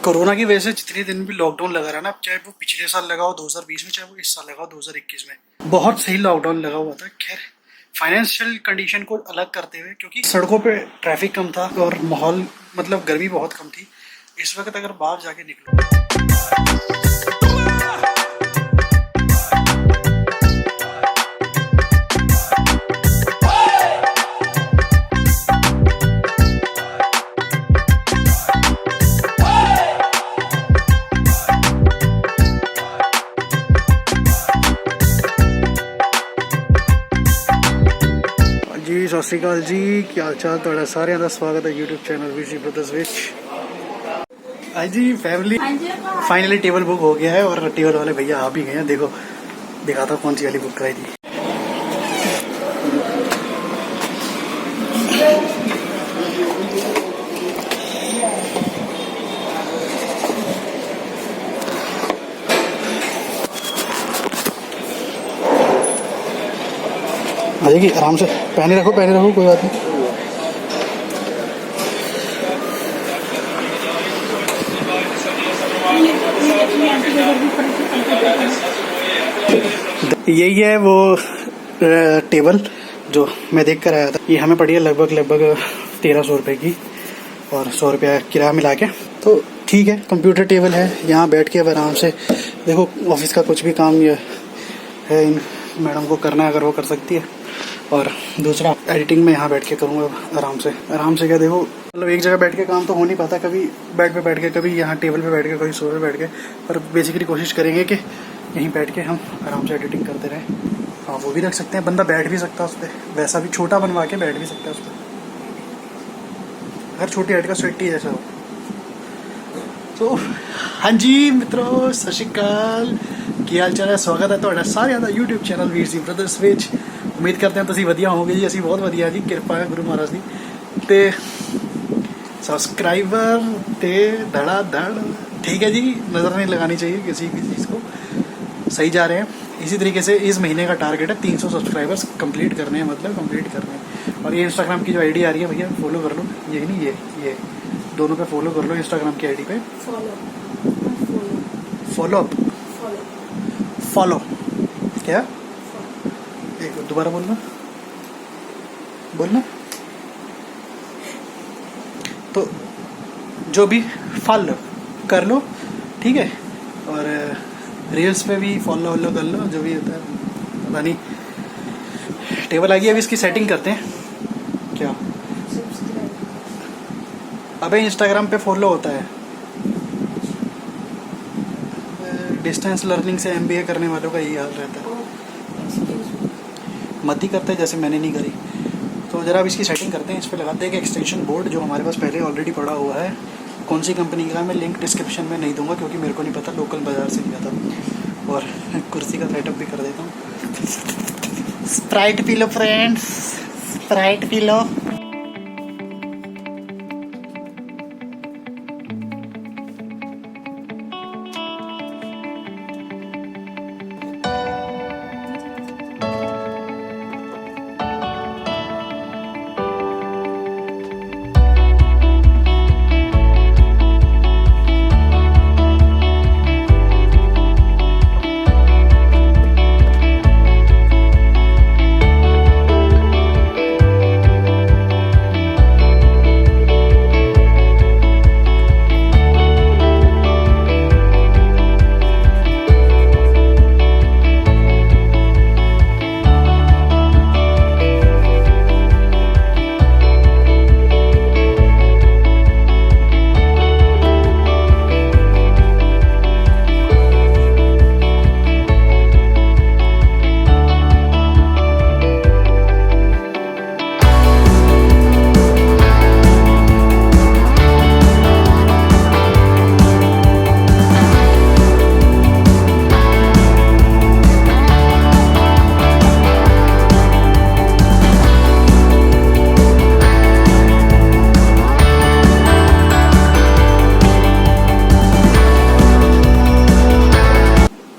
Corona की वजह से जितने दिन भी लॉकडाउन लगा रहा ना, चाहे वो पिछले साल लगा हो 2020 में, चाहे वो इस साल लगा हो 2021 में, बहुत सही लॉकडाउन लगा हुआ था। खैर, फाइनेंशियल कंडीशन को अलग करते हुए, क्योंकि सड़कों पे ट्रैफिक कम था और माहौल मतलब गर्मी बहुत कम थी। इस वक्त अगर बाहर जाके निकलो जी, सत श्री अकाल जी, क्या हाल चाल ਤੁਹਾਡਾ ਸਾਰਿਆਂ ਦਾ ਸਵਾਗਤ है यूट्यूब चैनल वीसी ब्रदर्स विच। हाँ जी फैमिली, फाइनली टेबल बुक हो गया है और टेबल वाले भैया आ भी गए हैं। देखो दिखाता हूँ कौन सी वाली बुक कराई थी। आ जाएगी आराम से, पहने रखो कोई बात नहीं। यही है वो टेबल जो मैं देख कर आया था। ये हमें पड़ी है लगभग 1300 रुपए की और 100 रुपया किराया मिला के। तो ठीक है, कंप्यूटर टेबल है, यहाँ बैठ के अब आराम से देखो ऑफिस का कुछ भी काम ये है इन मैडम को करना है, अगर वो कर सकती है। और दूसरा एडिटिंग में यहाँ बैठ के करूँगा आराम से क्या देखो, मतलब एक जगह बैठ के काम तो हो नहीं पाता, कभी बेड पे बैठ के, कभी यहाँ टेबल पे बैठ के, कभी सोफे पे बैठ के। पर बेसिकली कोशिश करेंगे कि यहीं बैठ के हम आराम से एडिटिंग करते रहें। हाँ, वो भी रख सकते हैं, बंदा बैठ भी सकता है उस पर, वैसा भी छोटा बनवा के बैठ भी सकता है उस पर, अगर छोटी हाइट का स्वेटी जैसा हो। तो हाँ जी मित्रों, सत श्री अकाल, ਕੀ ਹਾਲ ਚਾਲ ਹੈ। ਸਵਾਗਤ ਹੈ ਤੁਹਾਡਾ ਸਾਰਿਆਂ ਦਾ YouTube ਚੈਨਲ ਵੀਸੀ ਬ੍ਰਦਰਸ ਵਿੱਚ। ਉਮੀਦ ਕਰਦੇ ਹਾਂ ਤੁਸੀਂ ਵਧੀਆ ਹੋਵੋਗੇ ਜੀ। ਅਸੀਂ ਬਹੁਤ ਵਧੀਆ ਜੀ, ਕਿਰਪਾ ਹੈ ਗੁਰੂ ਮਹਾਰਾਜ ਦੀ। ਤੇ सब्सक्राइबर ਤੇ धड़ा धड़ ठीक है जी, नज़र नहीं लगानी चाहिए किसी भी चीज़ को। सही जा रहे हैं। इसी तरीके से इस महीने का टारगेट है 300 सब्सक्राइबर्स कंप्लीट करने हैं, मतलब कंप्लीट करने हैं। और ये इंस्टाग्राम की जो आईडी आ रही है भैया, फॉलो कर लो। यही नहीं, ये दोनों पे फॉलो कर लो, इंस्टाग्राम की आईडी पे फॉलो क्या, एक दोबारा बोलना। तो जो भी फॉलो कर लो, ठीक है। और रील्स पे भी फॉलो कर लो, जो भी होता है। पता नहीं, टेबल आ गई, अभी इसकी सेटिंग करते हैं। क्या अबे इंस्टाग्राम पे फॉलो होता है, डिस्टेंस लर्निंग से MBA करने वालों का यही हाल रहता है। मत ही करते जैसे मैंने नहीं करी। तो ज़रा अब इसकी सेटिंग करते हैं। इस पर लगाते हैं कि एक्सटेंशन बोर्ड जो हमारे पास पहले ऑलरेडी पड़ा हुआ है, कौन सी कंपनी का, मैं लिंक डिस्क्रिप्शन में नहीं दूंगा क्योंकि मेरे को नहीं पता, लोकल बाज़ार से लिया था। और कुर्सी का सेटअप भी कर देता हूँ। Sprite P low friends, Sprite P low.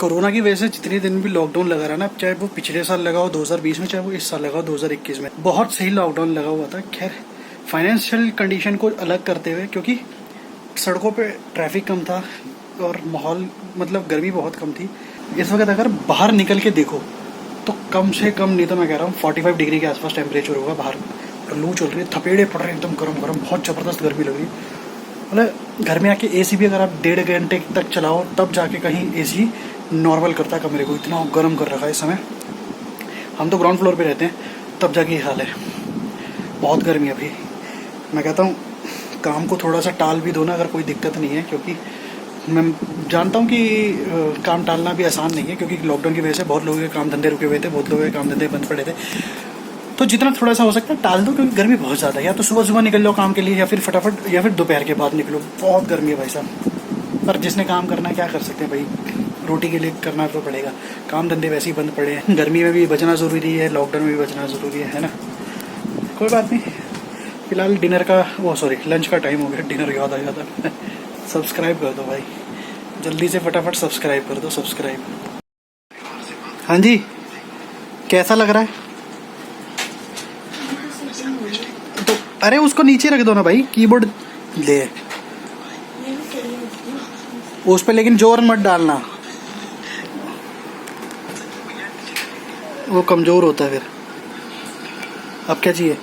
Corona की वजह से जितने दिन भी लॉकडाउन लगा रहा ना, चाहे वो पिछले साल लगा हो 2020 में, चाहे वो इस साल लगा हो 2021 में, बहुत सही लॉकडाउन लगा हुआ था। खैर, फाइनेंशियल कंडीशन को अलग करते हुए, क्योंकि सड़कों पे ट्रैफिक कम था और माहौल मतलब गर्मी बहुत कम थी। इस वक्त अगर बाहर निकल के देखो तो कम से कम नहीं तो मैं कह रहा हूँ 45 डिग्री के आसपास टेम्परेचर होगा बाहर। और लू चल रही है, थपेड़े पड़ रहे हैं एकदम गर्म गर्म, बहुत ज़बरदस्त गर्मी लग रही है। मतलब घर में आके एसी भी अगर आप 1.5 घंटे तक चलाओ तब जाके कहीं एसी नॉर्मल करता है कमरे को, इतना गर्म कर रखा है इस समय। हम तो ग्राउंड फ्लोर पे रहते हैं तब जाके ये हाल है, बहुत गर्मी है अभी। मैं कहता हूँ काम को थोड़ा सा टाल भी दो ना अगर कोई दिक्कत नहीं है, क्योंकि मैं जानता हूँ कि काम टालना भी आसान नहीं है, क्योंकि लॉकडाउन की वजह से बहुत लोगों के काम धंधे रुके हुए थे, बहुत लोगों के काम धंधे बंद पड़े थे। तो जितना थोड़ा सा हो सकता है टाल दो, क्योंकि गर्मी बहुत ज़्यादा है। या तो सुबह सुबह निकल जाओ काम के लिए, या फिर फटाफट, या फिर दोपहर के बाद निकलो। बहुत गर्मी है भाई साहब। पर जिसने काम करना है क्या कर सकते हैं भाई, रोटी के लिए करना तो पड़ेगा। काम धंधे वैसे ही बंद पड़े हैं, गर्मी में भी बचना ज़रूरी है, लॉकडाउन में भी बचना ज़रूरी है ना। कोई बात नहीं, फिलहाल डिनर का लंच का टाइम हो गया, डिनर याद आ जाता। सब्सक्राइब कर दो भाई, जल्दी से फटाफट सब्सक्राइब कर दो, सब्सक्राइब। हाँ जी, कैसा लग रहा है? तो अरे उसको नीचे रख दो ना भाई, कीबोर्ड ले उस पे, लेकिन जोर मत डालना, वो कमजोर होता है फिर। अब क्या चाहिए?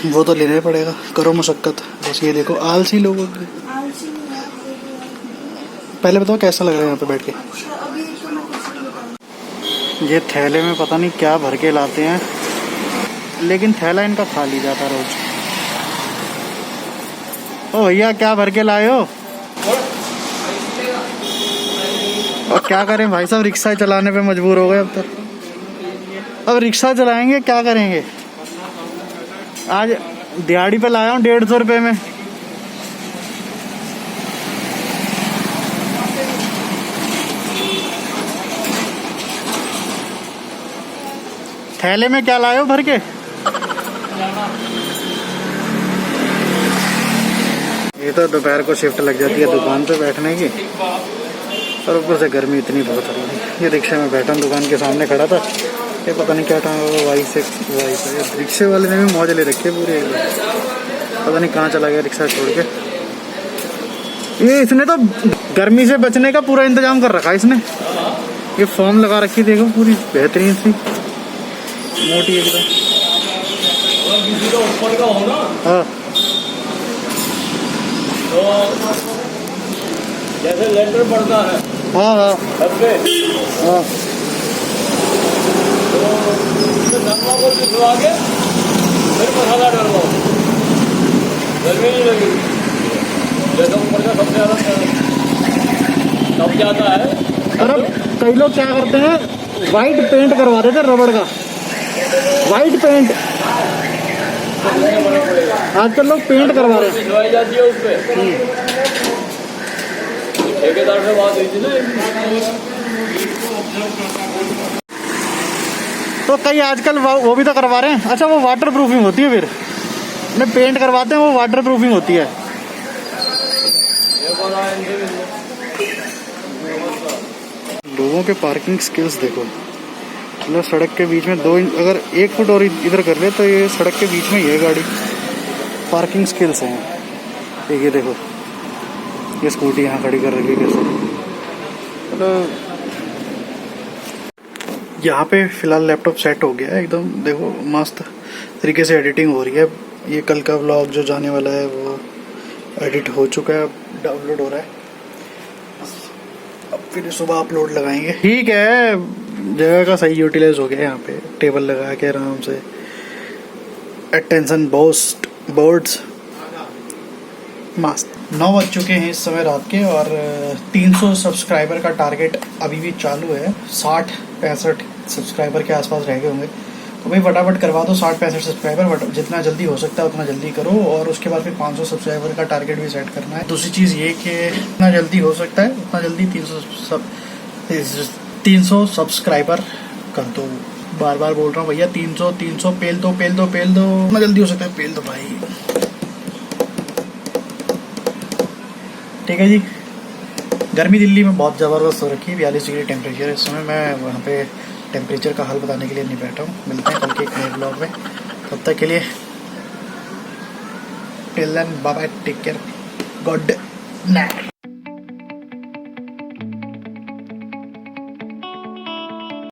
वो तो लेना ही पड़ेगा, करो मशक्कत। बस ये देखो आलसी लोगों की। पहले बताओ कैसा लग रहा है यहाँ पे बैठ के? ये थैले में पता नहीं क्या भर के लाते हैं, लेकिन थैला इनका खाली जाता रोज। ओ भैया क्या भर के लाए हो? और क्या करें भाई साहब, रिक्शा चलाने पे मजबूर हो गए अब तो। अब रिक्शा चलाएंगे, क्या करेंगे? आज दिहाड़ी पे लाया हूँ 150 रुपये में। थैले में क्या लाए हो भर के? ये तो दोपहर को शिफ्ट लग जाती है दुकान पे बैठने की, और ऊपर से गर्मी इतनी बहुत हो रही है। ये रिक्शे में बैठा, दुकान के सामने खड़ा था, ये पता नहीं क्या था, वाई से रिक्शे वाले ने भी मौज ले रखे पूरे, पता नहीं कहाँ चला गया रिक्शा छोड़ के। ये इसने तो गर्मी से बचने का पूरा इंतजाम कर रखा है इसने। ये फॉर्म लगा रखी, देखो पूरी बेहतरीन सी, मोटी एकदम। हाँ जैसे लेंटर पड़ता है। हाँ हाँ हाँ, तो नमक को भिजवा के फिर मसाला डलवाओ, गर्मी नहीं लगेगी। जैसे ऊपर का सबसे ज़्यादा तब जाता है। और अब कई लोग क्या करते हैं, वाइट पेंट करवा देते हैं रबड़ का, वाइट पेंट। आजकल लोग पेंट करवा रहे हैं। भिजवाई जाती है उस पर। ठेकेदार से बात हुई थी ना, तो कई आजकल वो भी तो करवा रहे हैं। अच्छा वो वाटर प्रूफिंग होती है, फिर अपने पेंट करवाते हैं वो वाटर प्रूफिंग होती है। लोगों के पार्किंग स्किल्स देखो, मतलब सड़क के बीच में 2 इंच अगर 1 फुट और इधर कर ले तो ये सड़क के बीच में ही है गाड़ी। पार्किंग स्किल्स हैं। ये देखो, ये स्कूटी यहाँ खड़ी कर रखी है कैसे। मतलब यहाँ पे फिलहाल लैपटॉप सेट हो गया है एकदम, देखो मस्त तरीके से एडिटिंग हो रही है। ये कल का व्लॉग जो जाने वाला है वो एडिट हो चुका है, अब डाउनलोड हो रहा है, अब फिर सुबह अपलोड लगाएंगे। ठीक है, जगह का सही यूटिलाइज हो गया यहाँ पे, टेबल लगा के आराम से। अटेंशन बूस्ट बोर्ड्स मस्त। 9 बज चुके हैं इस समय रात के, और 300 सब्सक्राइबर का टारगेट अभी भी चालू है। 60-65 सब्सक्राइबर के आसपास रह गए होंगे, तो भाई फटाफट करवा दो 60-65 सब्सक्राइबर, जितना जल्दी हो सकता है उतना जल्दी करो। और उसके बाद फिर 500 सब्सक्राइबर का टारगेट भी सेट करना है। दूसरी चीज़ ये कि जितना जल्दी हो सकता है उतना जल्दी 300 सब्सक्राइबर कर दो। बार बार बोल रहा हूँ भैया, 300 पेल दो, जितना जल्दी हो सकता है पेल दो भाई। ठीक है जी, गर्मी दिल्ली में बहुत ज़बरदस्त हो रखी है, 42 डिग्री टेम्परेचर है इस समय। मैं वहाँ पे टेम्परेचर का हाल बताने के लिए नहीं बैठा हूँ। मिलते हैं कल के एक नए ब्लॉग में, तब तक के लिए till then bye bye, take care, good night.